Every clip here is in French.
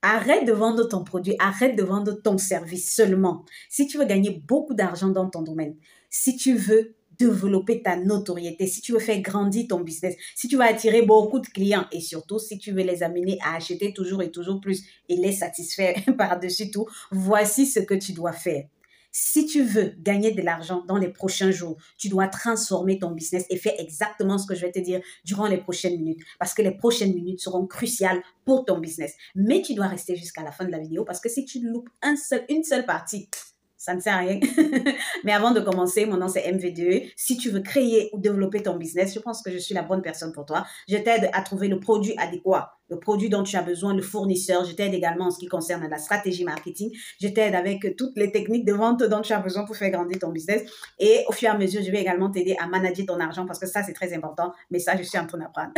Arrête de vendre ton produit, arrête de vendre ton service seulement. Si tu veux gagner beaucoup d'argent dans ton domaine, si tu veux développer ta notoriété, si tu veux faire grandir ton business, si tu veux attirer beaucoup de clients et surtout si tu veux les amener à acheter toujours et toujours plus et les satisfaire par-dessus tout, voici ce que tu dois faire. Si tu veux gagner de l'argent dans les prochains jours, tu dois transformer ton business et faire exactement ce que je vais te dire durant les prochaines minutes parce que les prochaines minutes seront cruciales pour ton business. Mais tu dois rester jusqu'à la fin de la vidéo parce que si tu loupes une seule partie, ça ne sert à rien. Mais avant de commencer, mon nom c'est MV2. Si tu veux créer ou développer ton business, je pense que je suis la bonne personne pour toi. Je t'aide à trouver le produit adéquat, le produit dont tu as besoin, le fournisseur. Je t'aide également en ce qui concerne la stratégie marketing. Je t'aide avec toutes les techniques de vente dont tu as besoin pour faire grandir ton business. Et au fur et à mesure, je vais également t'aider à manager ton argent parce que ça, c'est très important. Mais ça, je suis en train d'apprendre.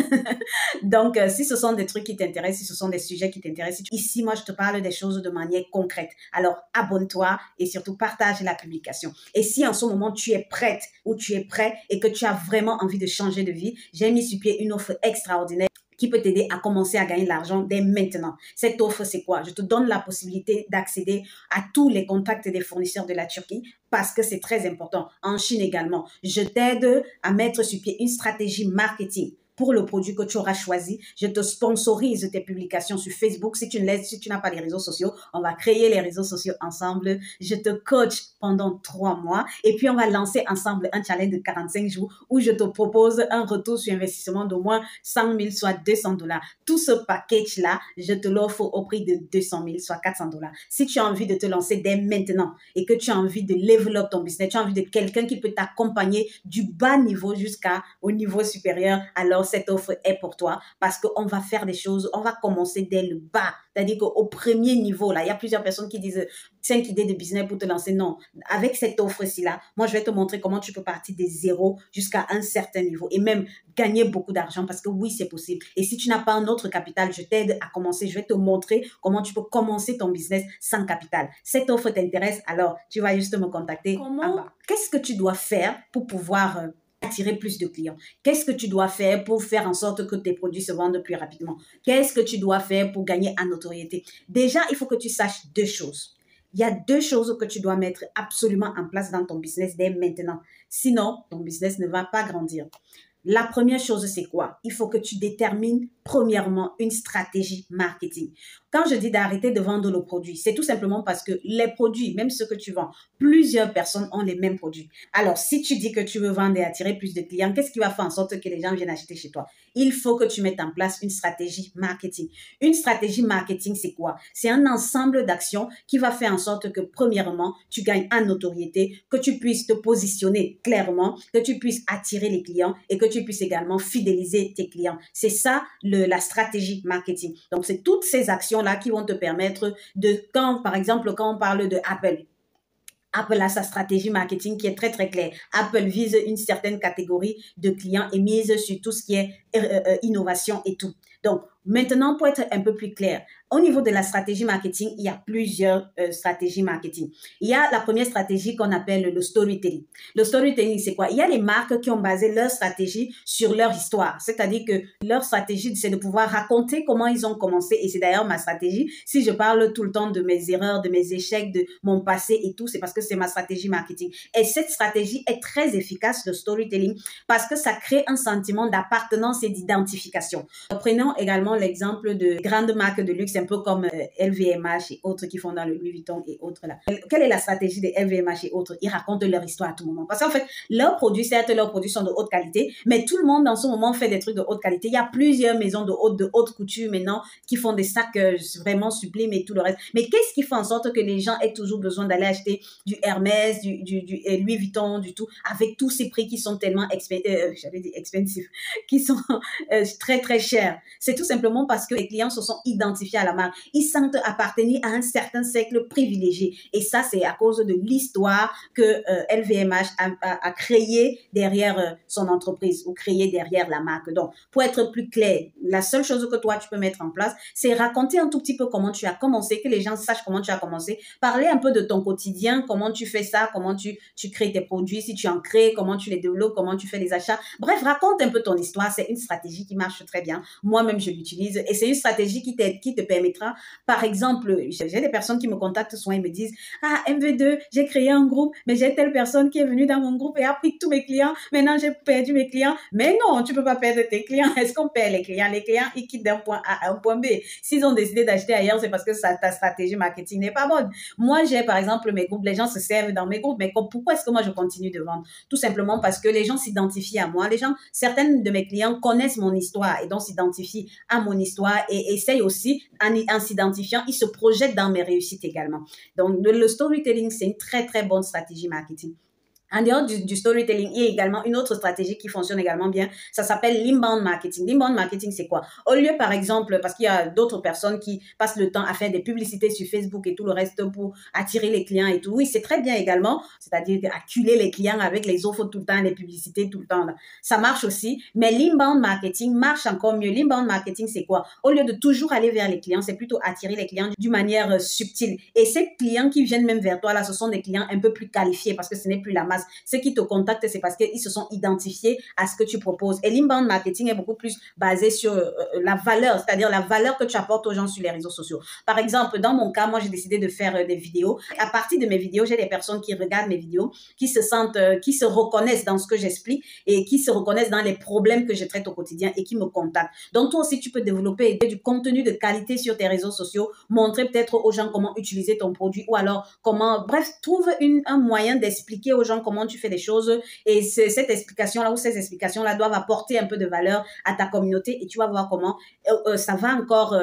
Donc, si ce sont des trucs qui t'intéressent, si ce sont des sujets qui t'intéressent, ici, moi, je te parle des choses de manière concrète. Alors, abonne-toi et surtout partage la publication. Et si en ce moment, tu es prête ou tu es prêt et que tu as vraiment envie de changer de vie, j'ai mis sur pied une offre extraordinaire qui peut t'aider à commencer à gagner de l'argent dès maintenant. Cette offre, c'est quoi? Je te donne la possibilité d'accéder à tous les contacts des fournisseurs de la Turquie parce que c'est très important. En Chine également. Je t'aide à mettre sur pied une stratégie marketing pour le produit que tu auras choisi. Je te sponsorise tes publications sur Facebook. Si tu n'as pas les réseaux sociaux, on va créer les réseaux sociaux ensemble. Je te coach pendant 3 mois et puis on va lancer ensemble un challenge de 45 jours où je te propose un retour sur investissement d'au moins 100 000, soit 200 $. Tout ce package-là, je te l'offre au prix de 200 000, soit 400 $. Si tu as envie de te lancer dès maintenant et que tu as envie de développer ton business, tu as envie de quelqu'un qui peut t'accompagner du bas niveau jusqu'au niveau supérieur, alors cette offre est pour toi parce qu'on va faire des choses, on va commencer dès le bas. C'est-à-dire qu'au premier niveau, là, il y a plusieurs personnes qui disent 5 idées de business pour te lancer. Non, avec cette offre-ci là, moi, je vais te montrer comment tu peux partir des zéros jusqu'à un certain niveau et même gagner beaucoup d'argent parce que oui, c'est possible. Et si tu n'as pas un autre capital, je t'aide à commencer. Je vais te montrer comment tu peux commencer ton business sans capital. Cette offre t'intéresse, alors tu vas juste me contacter. Qu'est-ce que tu dois faire pour pouvoir attirer plus de clients? Qu'est-ce que tu dois faire pour faire en sorte que tes produits se vendent plus rapidement? Qu'est-ce que tu dois faire pour gagner en notoriété? Déjà, il faut que tu saches 2 choses. Il y a 2 choses que tu dois mettre absolument en place dans ton business dès maintenant. Sinon, ton business ne va pas grandir. La première chose, c'est quoi? Il faut que tu détermines premièrement une stratégie marketing. Quand je dis d'arrêter de vendre le produit, c'est tout simplement parce que les produits, même ceux que tu vends, plusieurs personnes ont les mêmes produits. Alors, si tu dis que tu veux vendre et attirer plus de clients, qu'est-ce qui va faire en sorte que les gens viennent acheter chez toi? Il faut que tu mettes en place une stratégie marketing. Une stratégie marketing, c'est quoi? C'est un ensemble d'actions qui va faire en sorte que, premièrement, tu gagnes en notoriété, que tu puisses te positionner clairement, que tu puisses attirer les clients et que tu puisses également fidéliser tes clients. C'est ça la stratégie marketing. Donc, c'est toutes ces actions-là qui vont te permettre de, par exemple, quand on parle de Apple, Apple a sa stratégie marketing qui est très, très claire. Apple vise une certaine catégorie de clients et mise sur tout ce qui est innovation et tout. Donc, maintenant, pour être un peu plus clair, au niveau de la stratégie marketing, il y a plusieurs stratégies marketing. Il y a la première stratégie qu'on appelle le storytelling. Le storytelling, c'est quoi? Il y a les marques qui ont basé leur stratégie sur leur histoire. C'est-à-dire que leur stratégie, c'est de pouvoir raconter comment ils ont commencé. Et c'est d'ailleurs ma stratégie. Si je parle tout le temps de mes erreurs, de mes échecs, de mon passé et tout, c'est parce que c'est ma stratégie marketing. Et cette stratégie est très efficace, le storytelling, parce que ça crée un sentiment d'appartenance et d'identification. Prenons également l'exemple de grandes marques de luxe, un peu comme LVMH et autres qui font dans le Louis Vuitton et autres là. Quelle est la stratégie de LVMH et autres? Ils racontent leur histoire à tout moment. Parce qu'en fait, leurs produits, certes, leurs produits sont de haute qualité, mais tout le monde dans ce moment fait des trucs de haute qualité. Il y a plusieurs maisons de haute couture maintenant qui font des sacs vraiment sublimes et tout le reste. Mais qu'est-ce qui fait en sorte que les gens aient toujours besoin d'aller acheter du Hermès, du Louis Vuitton, du tout, avec tous ces prix qui sont tellement expensive, qui sont très, très chers? C'est tout simplement parce que les clients se sont identifiés à la marque. Ils sentent appartenir à un certain cercle privilégié. Et ça, c'est à cause de l'histoire que LVMH a créé derrière son entreprise ou créé derrière la marque. Donc, pour être plus clair, la seule chose que toi, tu peux mettre en place, c'est raconter un tout petit peu comment tu as commencé, que les gens sachent comment tu as commencé. Parler un peu de ton quotidien, comment tu fais ça, comment tu crées tes produits, si tu en crées, comment tu les développes, comment tu fais les achats. Bref, raconte un peu ton histoire. C'est une stratégie qui marche très bien. Moi-même, moi-même, je l'utilise et c'est une stratégie qui te permettra, par exemple, j'ai des personnes qui me contactent souvent et me disent, ah, MV2, j'ai créé un groupe, mais j'ai telle personne qui est venue dans mon groupe et a pris tous mes clients. Maintenant, j'ai perdu mes clients. Mais non, tu peux pas perdre tes clients. Est-ce qu'on perd les clients? Les clients, ils quittent d'un point A à un point B. S'ils ont décidé d'acheter ailleurs, c'est parce que ta stratégie marketing n'est pas bonne. Moi, j'ai, par exemple, mes groupes, les gens se servent dans mes groupes, mais pourquoi est-ce que moi, je continue de vendre? Tout simplement parce que les gens s'identifient à moi. Certaines de mes clients connaissent mon histoire et donc s'identifient à mon histoire et essayent aussi, en s'identifiant, ils se projettent dans mes réussites également. Donc, le storytelling, c'est une très, très bonne stratégie marketing. En dehors du storytelling, il y a également une autre stratégie qui fonctionne également bien. Ça s'appelle l'inbound marketing. L'inbound marketing, c'est quoi? Au lieu, par exemple, parce qu'il y a d'autres personnes qui passent le temps à faire des publicités sur Facebook et tout le reste pour attirer les clients et tout. Oui, c'est très bien également. C'est-à-dire acculer les clients avec les offres tout le temps, les publicités tout le temps. Là. Ça marche aussi. Mais l'inbound marketing marche encore mieux. L'inbound marketing, c'est quoi? Au lieu de toujours aller vers les clients, c'est plutôt attirer les clients d'une manière subtile. Et ces clients qui viennent même vers toi, là, ce sont des clients un peu plus qualifiés parce que ce n'est plus la masse. Ceux qui te contactent, c'est parce qu'ils se sont identifiés à ce que tu proposes. Et l'inbound marketing est beaucoup plus basé sur la valeur, c'est-à-dire la valeur que tu apportes aux gens sur les réseaux sociaux. Par exemple, dans mon cas, moi, j'ai décidé de faire des vidéos. À partir de mes vidéos, j'ai des personnes qui regardent mes vidéos, qui se sentent, qui se reconnaissent dans ce que j'explique et qui se reconnaissent dans les problèmes que je traite au quotidien et qui me contactent. Donc, toi aussi, tu peux développer du contenu de qualité sur tes réseaux sociaux, montrer peut-être aux gens comment utiliser ton produit ou alors comment, bref, trouve un moyen d'expliquer aux gens comment tu fais des choses et cette explication-là ou ces explications-là doivent apporter un peu de valeur à ta communauté et tu vas voir comment ça va encore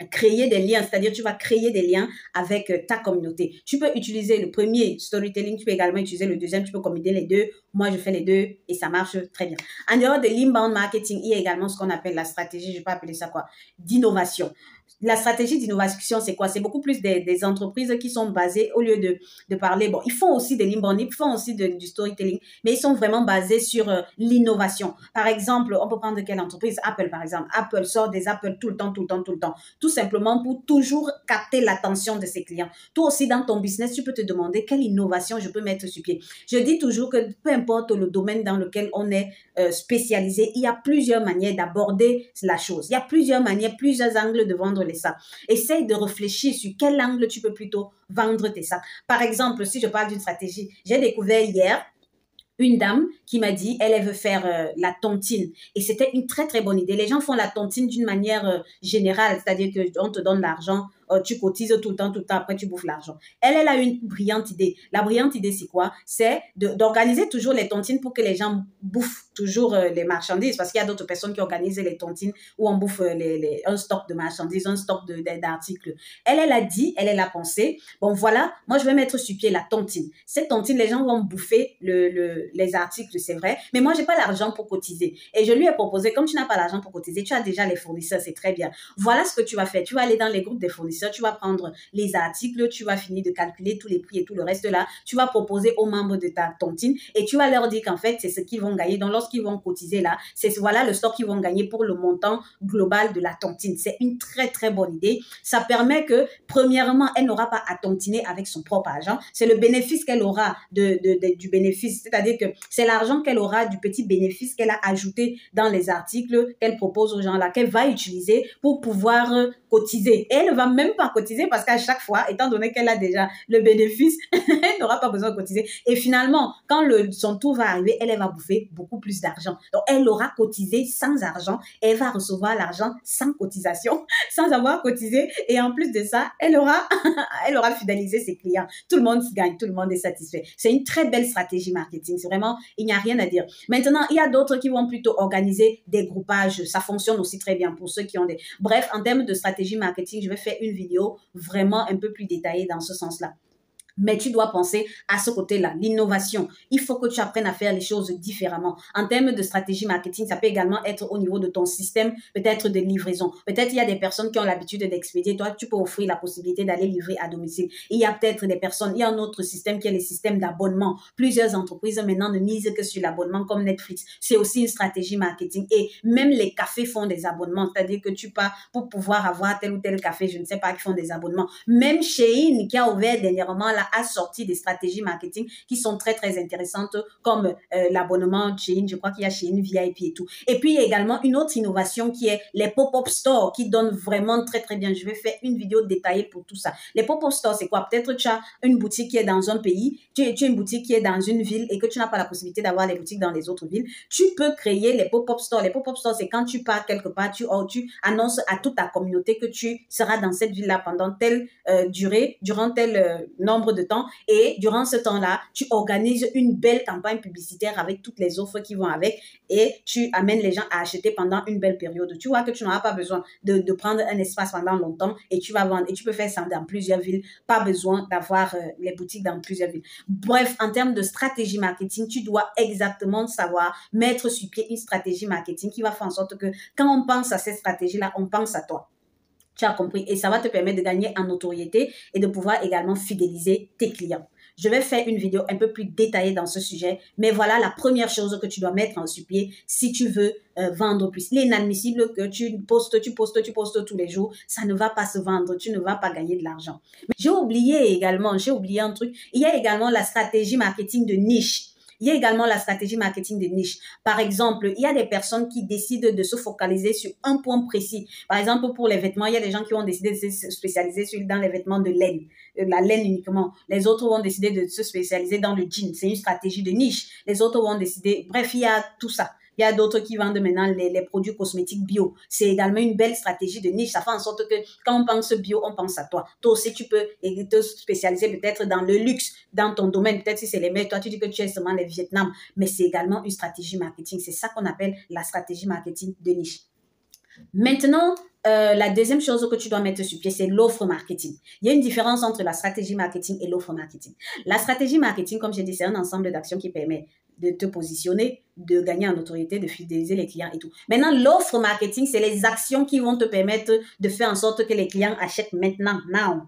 créer des liens, c'est-à-dire tu vas créer des liens avec ta communauté. Tu peux utiliser le premier storytelling, tu peux également utiliser le deuxième, tu peux combiner les deux. Moi, je fais les deux et ça marche très bien. En dehors de l'inbound marketing, il y a également ce qu'on appelle la stratégie, je peux appeler ça quoi, d'innovation. La stratégie d'innovation, c'est quoi? C'est beaucoup plus des entreprises qui sont basées, au lieu de parler, bon, ils font aussi de l'inbound, ils font aussi du storytelling, mais ils sont vraiment basés sur l'innovation. Par exemple, on peut prendre quelle entreprise? Apple, par exemple. Apple sort des Apple tout le temps, tout le temps, tout le temps. Tout simplement pour toujours capter l'attention de ses clients. Toi aussi, dans ton business, tu peux te demander quelle innovation je peux mettre sur pied. Je dis toujours que peu importe le domaine dans lequel on est spécialisé, il y a plusieurs manières d'aborder la chose. Il y a plusieurs manières, plusieurs angles de vendre les sacs. Essaye de réfléchir sur quel angle tu peux plutôt vendre tes sacs. Par exemple, si je parle d'une stratégie, j'ai découvert hier une dame qui m'a dit, elle veut faire la tontine. Et c'était une très, très bonne idée. Les gens font la tontine d'une manière générale, c'est-à-dire qu'on te donne l'argent, tu cotises tout le temps, après tu bouffes l'argent. Elle a une brillante idée. La brillante idée, c'est quoi? C'est d'organiser toujours les tontines pour que les gens bouffent toujours les marchandises, parce qu'il y a d'autres personnes qui organisent les tontines où on bouffe un stock de marchandises, un stock d'articles. Elle a dit, elle a pensé, bon voilà, moi je vais mettre sur pied la tontine. Cette tontine, les gens vont bouffer les articles, c'est vrai, mais moi j'ai pas l'argent pour cotiser. Et je lui ai proposé, comme tu n'as pas l'argent pour cotiser, tu as déjà les fournisseurs, c'est très bien. Voilà ce que tu vas faire. Tu vas aller dans les groupes des fournisseurs, tu vas prendre les articles, tu vas finir de calculer tous les prix et tout le reste là. Tu vas proposer aux membres de ta tontine et tu vas leur dire qu'en fait, c'est ce qu'ils vont gagner. Donc, lorsqu'ils vont cotiser là, c'est voilà le stock qu'ils vont gagner pour le montant global de la tontine. C'est une très, très bonne idée. Ça permet que, premièrement, elle n'aura pas à tontiner avec son propre argent. C'est le bénéfice qu'elle aura du bénéfice. C'est-à-dire que c'est l'argent qu'elle aura du petit bénéfice qu'elle a ajouté dans les articles qu'elle propose aux gens là, qu'elle va utiliser pour pouvoir cotiser. Et elle ne va même pas cotiser parce qu'à chaque fois, étant donné qu'elle a déjà le bénéfice, elle n'aura pas besoin de cotiser. Et finalement, quand son tour va arriver, elle va bouffer beaucoup plus d'argent. Donc, elle aura cotisé sans argent. Elle va recevoir l'argent sans cotisation, sans avoir cotisé. Et en plus de ça, elle aura fidélisé ses clients. Tout le monde gagne, tout le monde est satisfait. C'est une très belle stratégie marketing. C'est vraiment, il n'y a rien à dire. Maintenant, il y a d'autres qui vont plutôt organiser des groupages. Ça fonctionne aussi très bien pour ceux qui ont des... Bref, en termes de stratégie marketing, je vais faire une vidéo vraiment un peu plus détaillée dans ce sens-là. Mais tu dois penser à ce côté-là, l'innovation. Il faut que tu apprennes à faire les choses différemment. En termes de stratégie marketing, ça peut également être au niveau de ton système, peut-être de livraison. Peut-être il y a des personnes qui ont l'habitude d'expédier. Toi, tu peux offrir la possibilité d'aller livrer à domicile. Il y a peut-être des personnes, il y a un autre système qui est le système d'abonnement. Plusieurs entreprises maintenant ne misent que sur l'abonnement comme Netflix. C'est aussi une stratégie marketing. Et même les cafés font des abonnements. C'est-à-dire que tu pars pour pouvoir avoir tel ou tel café, je ne sais pas, qui font des abonnements. Même Shein, qui a ouvert dernièrement là, a sorti des stratégies marketing qui sont très, très intéressantes, comme l'abonnement Shein. Je crois qu'il y a Shein VIP et tout. Et puis, il y a également une autre innovation qui est les pop-up stores qui donnent vraiment très, très bien. Je vais faire une vidéo détaillée pour tout ça. Les pop-up stores, c'est quoi? Peut-être tu as une boutique qui est dans un pays, tu as une boutique qui est dans une ville et que tu n'as pas la possibilité d'avoir les boutiques dans les autres villes. Tu peux créer les pop-up stores. Les pop-up stores, c'est quand tu pars quelque part, tu annonces à toute ta communauté que tu seras dans cette ville-là pendant telle durée, durant tel nombre de temps. Et durant ce temps-là, tu organises une belle campagne publicitaire avec toutes les offres qui vont avec et tu amènes les gens à acheter pendant une belle période. Tu vois que tu n'auras pas besoin de prendre un espace pendant longtemps et tu vas vendre et tu peux faire ça dans plusieurs villes. Pas besoin d'avoir les boutiques dans plusieurs villes. Bref, en termes de stratégie marketing, tu dois exactement savoir mettre sur pied une stratégie marketing qui va faire en sorte que quand on pense à cette stratégie-là, on pense à toi. Tu as compris? Et ça va te permettre de gagner en notoriété et de pouvoir également fidéliser tes clients. Je vais faire une vidéo un peu plus détaillée dans ce sujet, mais voilà la première chose que tu dois mettre en pied si tu veux vendre plus. Il est inadmissible que tu postes tous les jours, ça ne va pas se vendre, tu ne vas pas gagner de l'argent. J'ai oublié un truc, il y a également la stratégie marketing de niche. Il y a également la stratégie marketing de niche. Par exemple, il y a des personnes qui décident de se focaliser sur un point précis. Par exemple, pour les vêtements, il y a des gens qui vont décider de se spécialiser dans les vêtements de laine, la laine uniquement. Les autres vont décider de se spécialiser dans le jean. C'est une stratégie de niche. Les autres vont décider, bref, il y a tout ça. Il y a d'autres qui vendent maintenant les produits cosmétiques bio. C'est également une belle stratégie de niche. Ça fait en sorte que quand on pense bio, on pense à toi. Toi aussi, tu peux te spécialiser peut-être dans le luxe, dans ton domaine. Peut-être si c'est les mets, toi, tu dis que tu es seulement les Vietnam. Mais c'est également une stratégie marketing. C'est ça qu'on appelle la stratégie marketing de niche. Maintenant, la deuxième chose que tu dois mettre sur pied, c'est l'offre marketing. Il y a une différence entre la stratégie marketing et l'offre marketing. La stratégie marketing, comme j'ai dit, c'est un ensemble d'actions qui permet de te positionner, de gagner en autorité, de fidéliser les clients et tout. Maintenant, l'offre marketing, c'est les actions qui vont te permettre de faire en sorte que les clients achètent maintenant, now.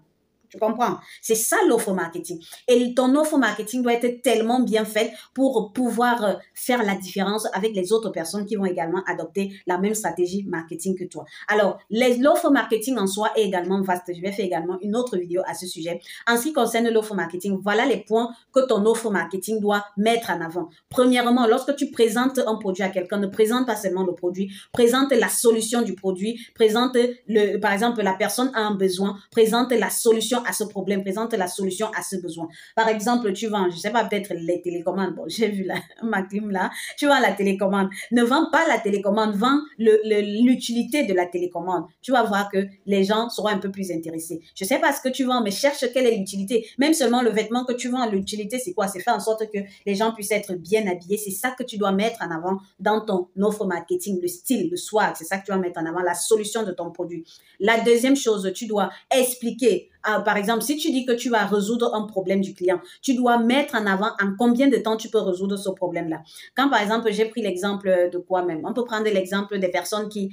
Tu comprends? C'est ça l'offre marketing. Et ton offre marketing doit être tellement bien faite pour pouvoir faire la différence avec les autres personnes qui vont également adopter la même stratégie marketing que toi. Alors, l'offre marketing en soi est également vaste. Je vais faire également une autre vidéo à ce sujet. En ce qui concerne l'offre marketing, voilà les points que ton offre marketing doit mettre en avant. Premièrement, lorsque tu présentes un produit à quelqu'un, ne présente pas seulement le produit, présente la solution du produit, présente par exemple, la personne a un besoin, présente la solution à ce problème, présente la solution à ce besoin. Par exemple, tu vends, je sais pas, peut-être les télécommandes. Bon, j'ai vu ma clim là. Tu vends la télécommande. Ne vends pas la télécommande, vends l'utilité de la télécommande. Tu vas voir que les gens seront un peu plus intéressés. Je sais pas ce que tu vends, mais cherche quelle est l'utilité. Même seulement le vêtement que tu vends, l'utilité, c'est quoi? C'est faire en sorte que les gens puissent être bien habillés. C'est ça que tu dois mettre en avant dans ton offre marketing, le style, le swag. C'est ça que tu dois mettre en avant, la solution de ton produit. La deuxième chose, tu dois expliquer. Par exemple, si tu dis que tu vas résoudre un problème du client, tu dois mettre en avant en combien de temps tu peux résoudre ce problème-là. Quand, par exemple, j'ai pris l'exemple de quoi même? On peut prendre l'exemple des personnes qui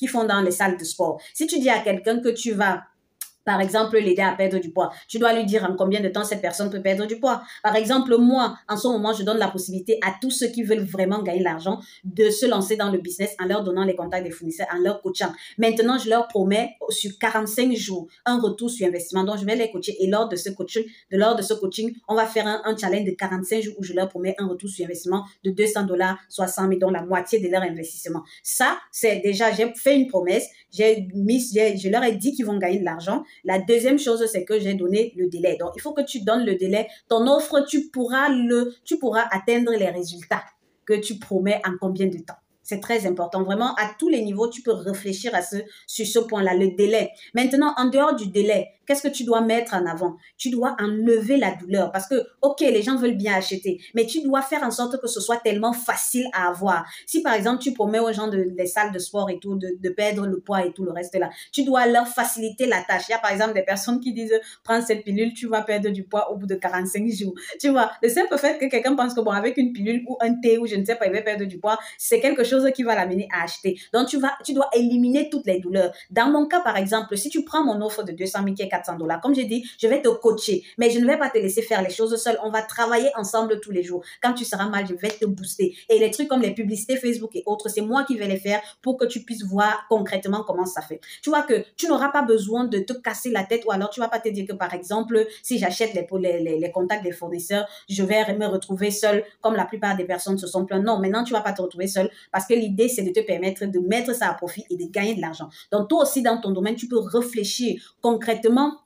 font dans les salles de sport. Si tu dis à quelqu'un que tu vas par exemple, l'aider à perdre du poids. Tu dois lui dire en combien de temps cette personne peut perdre du poids. Par exemple, moi, en ce moment, je donne la possibilité à tous ceux qui veulent vraiment gagner l'argent de se lancer dans le business en leur donnant les contacts des fournisseurs, en leur coachant. Maintenant, je leur promets sur 45 jours un retour sur investissement. Donc, je vais les coacher et lors de ce coaching, on va faire un challenge de 45 jours où je leur promets un retour sur investissement de $200, soit 100 000, donc la moitié de leur investissement. Ça, c'est déjà, j'ai fait une promesse, je leur ai dit qu'ils vont gagner de l'argent. La deuxième chose, c'est que j'ai donné le délai. Donc, il faut que tu donnes le délai. Ton offre, tu pourras atteindre les résultats que tu promets en combien de temps. C'est très important. Vraiment, à tous les niveaux, tu peux réfléchir sur ce point-là, le délai. Maintenant, en dehors du délai, qu'est-ce que tu dois mettre en avant? Tu dois enlever la douleur parce que, ok, les gens veulent bien acheter, mais tu dois faire en sorte que ce soit tellement facile à avoir. Si, par exemple, tu promets aux gens des salles de sport et tout, de perdre le poids et tout le reste là, tu dois leur faciliter la tâche. Il y a, par exemple, des personnes qui disent, prends cette pilule, tu vas perdre du poids au bout de 45 jours. Tu vois, le simple fait que quelqu'un pense que, bon, avec une pilule ou un thé ou je ne sais pas, il va perdre du poids, c'est quelque chose chose qui va l'amener à acheter. Donc, tu dois éliminer toutes les douleurs. Dans mon cas, par exemple, si tu prends mon offre de 200 000 qui est 400 $, comme j'ai dit, je vais te coacher, mais je ne vais pas te laisser faire les choses seul. On va travailler ensemble tous les jours. Quand tu seras mal, je vais te booster. Et les trucs comme les publicités Facebook et autres, c'est moi qui vais les faire pour que tu puisses voir concrètement comment ça fait. Tu vois que tu n'auras pas besoin de te casser la tête ou alors tu vas pas te dire que, par exemple, si j'achète les contacts des fournisseurs, je vais me retrouver seule comme la plupart des personnes se sont plaintes. Non, maintenant, tu vas pas te retrouver seule parce que l'idée, c'est de te permettre de mettre ça à profit et de gagner de l'argent. Donc, toi aussi, dans ton domaine, tu peux réfléchir concrètement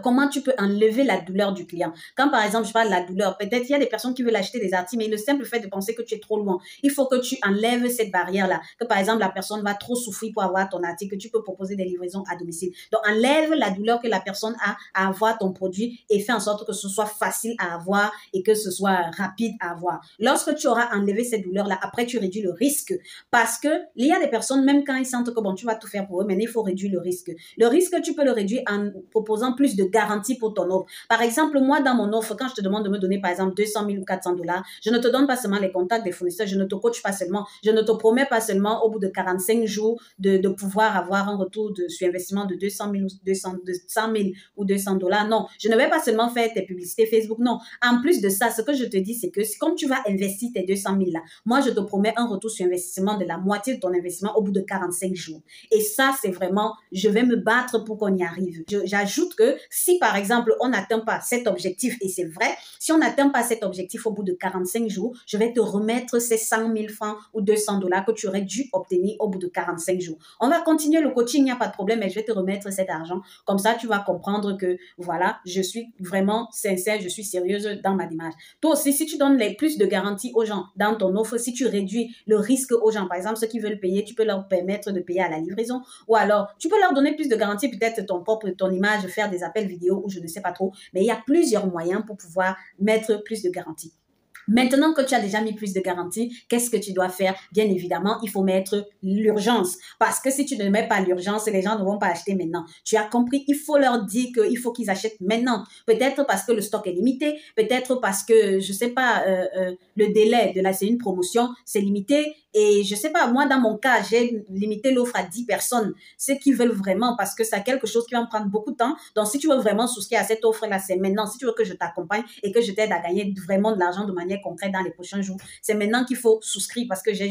comment tu peux enlever la douleur du client. Quand par exemple je parle de la douleur, peut-être il y a des personnes qui veulent acheter des articles, mais le simple fait de penser que tu es trop loin, il faut que tu enlèves cette barrière-là, que par exemple la personne va trop souffrir pour avoir ton article, que tu peux proposer des livraisons à domicile. Donc enlève la douleur que la personne a à avoir ton produit et fais en sorte que ce soit facile à avoir et que ce soit rapide à avoir. Lorsque tu auras enlevé cette douleur-là, après tu réduis le risque parce que il y a des personnes, même quand ils sentent que bon, tu vas tout faire pour eux, mais il faut réduire le risque. Le risque, tu peux le réduire en proposant plus de garantie pour ton offre. Par exemple, moi, dans mon offre, quand je te demande de me donner, par exemple, 200 000 ou 400 $, je ne te donne pas seulement les contacts des fournisseurs, je ne te coach pas seulement, je ne te promets pas seulement au bout de 45 jours de pouvoir avoir un retour sur investissement de 200 000 ou 200 000 ou 200 $. Non, je ne vais pas seulement faire tes publicités Facebook, non. En plus de ça, ce que je te dis, c'est que comme tu vas investir tes 200 000 là, moi, je te promets un retour sur investissement de la moitié de ton investissement au bout de 45 jours. Et ça, c'est vraiment, je vais me battre pour qu'on y arrive. J'ajoute que si par exemple, on n'atteint pas cet objectif, et c'est vrai, si on n'atteint pas cet objectif au bout de 45 jours, je vais te remettre ces 100 000 francs ou 200 $ que tu aurais dû obtenir au bout de 45 jours. On va continuer le coaching, il n'y a pas de problème, mais je vais te remettre cet argent. Comme ça, tu vas comprendre que, voilà, je suis vraiment sincère, je suis sérieuse dans ma démarche. Toi aussi, si tu donnes plus de garanties aux gens dans ton offre, si tu réduis le risque aux gens, par exemple, ceux qui veulent payer, tu peux leur permettre de payer à la livraison, ou alors, tu peux leur donner plus de garanties, peut-être ton image, faire des appels vidéo ou je ne sais pas trop, mais il y a plusieurs moyens pour pouvoir mettre plus de garanties. Maintenant que tu as déjà mis plus de garanties, qu'est-ce que tu dois faire? Bien évidemment, il faut mettre l'urgence. Parce que si tu ne mets pas l'urgence, les gens ne vont pas acheter maintenant. Tu as compris? Il faut leur dire qu'il faut qu'ils achètent maintenant. Peut-être parce que le stock est limité. Peut-être parce que, je sais pas, le délai de c'est une promotion, c'est limité. Et je sais pas, moi, dans mon cas, j'ai limité l'offre à 10 personnes. Ceux qui veulent vraiment, parce que c'est quelque chose qui va me prendre beaucoup de temps. Donc, si tu veux vraiment souscrire à cette offre-là, c'est maintenant. Si tu veux que je t'accompagne et que je t'aide à gagner vraiment de l'argent de manière concrète dans les prochains jours, c'est maintenant qu'il faut souscrire parce que je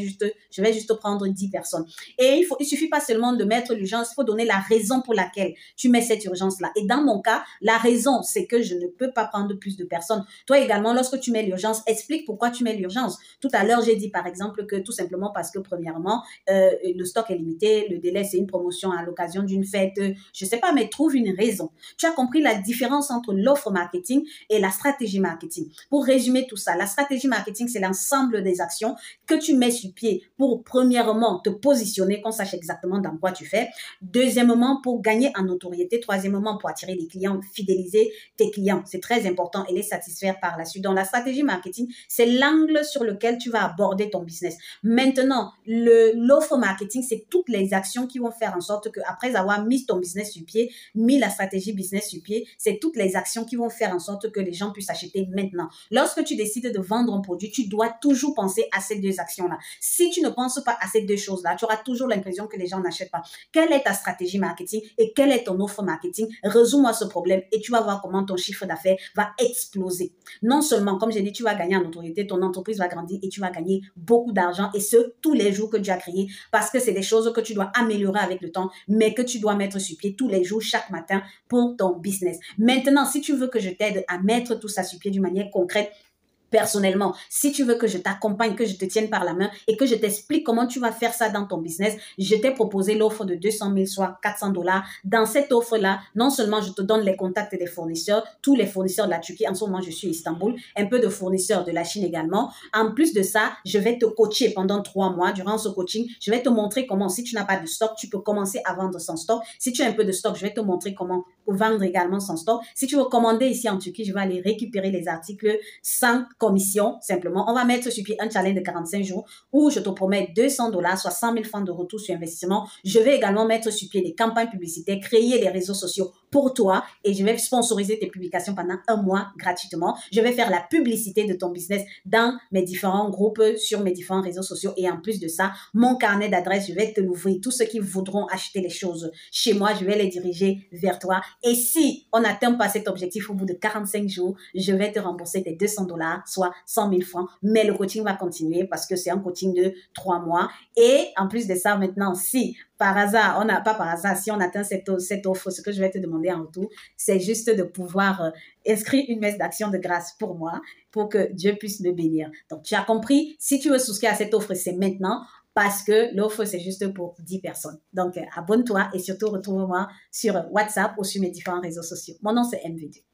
vais juste prendre 10 personnes. Et il suffit pas seulement de mettre l'urgence, il faut donner la raison pour laquelle tu mets cette urgence-là. Et dans mon cas, la raison, c'est que je ne peux pas prendre plus de personnes. Toi également, lorsque tu mets l'urgence, explique pourquoi tu mets l'urgence. Tout à l'heure, j'ai dit par exemple que tout simplement parce que premièrement, le stock est limité, le délai, c'est une promotion à l'occasion d'une fête, je sais pas, mais trouve une raison. Tu as compris la différence entre l'offre marketing et la stratégie marketing. Pour résumer tout ça, la stratégie marketing, c'est l'ensemble des actions que tu mets sur pied pour, premièrement, te positionner, qu'on sache exactement dans quoi tu fais. Deuxièmement, pour gagner en notoriété. Troisièmement, pour attirer les clients, fidéliser tes clients. C'est très important et les satisfaire par la suite. Donc, la stratégie marketing, c'est l'angle sur lequel tu vas aborder ton business. Maintenant, l'offre marketing, c'est toutes les actions qui vont faire en sorte que après avoir mis ton business sur pied, mis la stratégie business sur pied, c'est toutes les actions qui vont faire en sorte que les gens puissent acheter maintenant. Lorsque tu décides de vendre un produit, tu dois toujours penser à ces deux actions-là. Si tu ne penses pas à ces deux choses-là, tu auras toujours l'impression que les gens n'achètent pas. Quelle est ta stratégie marketing et quelle est ton offre marketing? Résous-moi ce problème et tu vas voir comment ton chiffre d'affaires va exploser. Non seulement, comme j'ai dit, tu vas gagner en notoriété, ton entreprise va grandir et tu vas gagner beaucoup d'argent et ce, tous les jours que tu as créé parce que c'est des choses que tu dois améliorer avec le temps, mais que tu dois mettre sur pied tous les jours, chaque matin pour ton business. Maintenant, si tu veux que je t'aide à mettre tout ça sur pied d'une manière concrète, personnellement, si tu veux que je t'accompagne, que je te tienne par la main et que je t'explique comment tu vas faire ça dans ton business, je t'ai proposé l'offre de 200 000, soit 400 $. Dans cette offre-là, non seulement je te donne les contacts des fournisseurs, tous les fournisseurs de la Turquie, en ce moment je suis à Istanbul, un peu de fournisseurs de la Chine également. En plus de ça, je vais te coacher pendant 3 mois. Durant ce coaching, je vais te montrer comment, si tu n'as pas de stock, tu peux commencer à vendre sans stock. Si tu as un peu de stock, je vais te montrer comment vendre également sans stock. Si tu veux commander ici en Turquie, je vais aller récupérer les articles sans commission, simplement. On va mettre sur pied un challenge de 45 jours où je te promets 200 $, soit 100 000 francs de retour sur investissement. Je vais également mettre sur pied des campagnes publicitaires, créer les réseaux sociaux pour toi et je vais sponsoriser tes publications pendant un mois gratuitement. Je vais faire la publicité de ton business dans mes différents groupes, sur mes différents réseaux sociaux et en plus de ça, mon carnet d'adresses, je vais te l'ouvrir. Tous ceux qui voudront acheter les choses chez moi, je vais les diriger vers toi. Et si on n'atteint pas cet objectif au bout de 45 jours, je vais te rembourser tes $200, soit 100 000 francs. Mais le coaching va continuer parce que c'est un coaching de 3 mois. Et en plus de ça, maintenant, si par hasard, on n'a pas par hasard, si on atteint cette offre, ce que je vais te demander en retour, c'est juste de pouvoir inscrire une messe d'action de grâce pour moi, pour que Dieu puisse me bénir. Donc, tu as compris, si tu veux souscrire à cette offre, c'est maintenant, parce que l'offre, c'est juste pour 10 personnes. Donc, abonne-toi et surtout, retrouve-moi sur WhatsApp ou sur mes différents réseaux sociaux. Mon nom, c'est MVD.